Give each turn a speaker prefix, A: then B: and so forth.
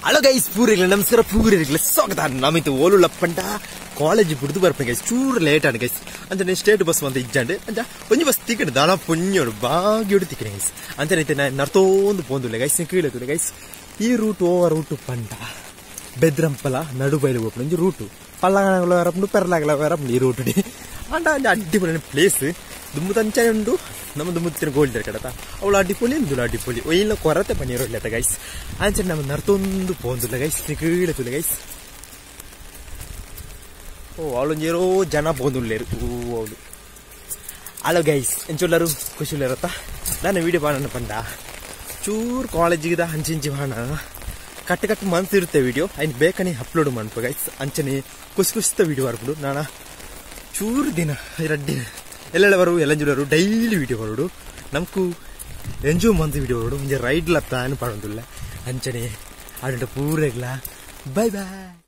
A: Hello guys ಪೂರಿಗ್ಲ ನಮಸ್ಕಾರ ಪೂರಿಗ್ಲ ಸ್ವಾಗತ ನಮಿತ್ತು ಓಲುಲ್ಲ ಪಂಡ ಕಾಲೇಜ್ ಬಿಡ್ದು ಬರ್ಪೆ ಗೈಸ್ ಚೂರು ಲೇಟ್ ಆನ್ ಗೈಸ್ ಅಂಚನೆ ಸ್ಟೇಟ್ ಬಸ್ ಬಂದ ಇಜ್ಜಂಡು ಅಂಚ ಒಂಜಿ ಬಸ್ ತಿಕ್ಕಡು ದಾನ ಪುಣ್ಯೋಡು ಬಾಗಿಯೋಡು ತಿಕ್ಕನೆ ಗೈಸ್ ಅಂಚನೈತೆ ನರ್ತೋಂದು ಪೋಂದುಲ್ಲ ಗೈಸ್ ಕೀಳತುಲೆ ಗೈಸ್ ಈ ರೂಟ್ ಓವರ್ ರೂಟ್ ಪಂಡ ಬೆದ್ರಂಪಲ ನಡುಬೈಲು ಹೋಗ್ಕೊಂಡು ಒಂಜಿ ರೂಟು ಪಲ್ಲಂಗಲ ವರಪ್ನು ಪೆರ್ಲಾಗಲ ವರಪ್ನು ಈ ರೂಟ್ ಅಂಡ ಅಂಚ ಅಡ್ಡಿಪೊಲಿ ಪ್ಲೇಸ್ ದುಮ್ಮು ತಂಚನೆ ಉಂಡು ನಮ್ಮದು ಮುತ್ತಿನ ಗೋಲ್ಡ್ ಕಡತ ಅವಳು ಅಡ್ಡಿಪೊಲಿ ಎಂದುಲು ಅಡ್ಡಿಪೊಲಿ ಒಯ್ಯಿಲ್ಲ ಕೊರತೆ ಪನ್ನೀರೊಳ್ಳೆತ ಗೈಸ್ ಅಂಚನೆ ನಮ್ಮ ನರ್ತೊಂದು ಪೋಂದುಲ್ಲ ಗೈಸ್ ಕೀಳತುಲೆ ಗೈಸ್ ಓ ಅವಳೊಂಜೇರೋ ಜನ ಪೋಂದುಲ್ಲೇರು ಓ ಅವಳು ಹಲೋ ಗೈಸ್ ಎಂಚುಳ್ಳರು ಖುಷಿಲೇರತ್ತ ನಾನು ವೀಡಿಯೋ ಬಾಣ ಪಂಡ ಚೂರು ಕಾಲೇಜಿಗಿದ ಹಂಚಿಂಚಿ ಬಾಣ ಕಟ್ಟು ಕಟ್ಟು ಮನ್ಸು ಇರುತ್ತೆ ವಿಡಿಯೋ ಐನ್ ಬೇಕನೆ ಅಪ್ಲೋಡ್ ಮಾಡ್ಕೊ ಗೈಸ್ ಅಂಚನೆ ಖುಷಿತ ವಿಡಿಯೋ ಬರ್ಬಿಡು ನಾನು ಚೂರು ದಿನ Reddy ಎಲ್ಲೆಲ್ಲವರು ಎಲ್ಲಂಜುಳರು daily video ಬರೋಡು ನಮ್ಕು ಎಂಜು month video ಬರೋಡು ಮುಂಜೆ ರೈಡ್ಲ ಪ್ಲಾನ್ ಮಾಡೋದಿಲ್ಲ ಅಂಚನೆ ಆಡ ಪೂರೆಗ್ಲ ಬೈ ಬಾಯ್.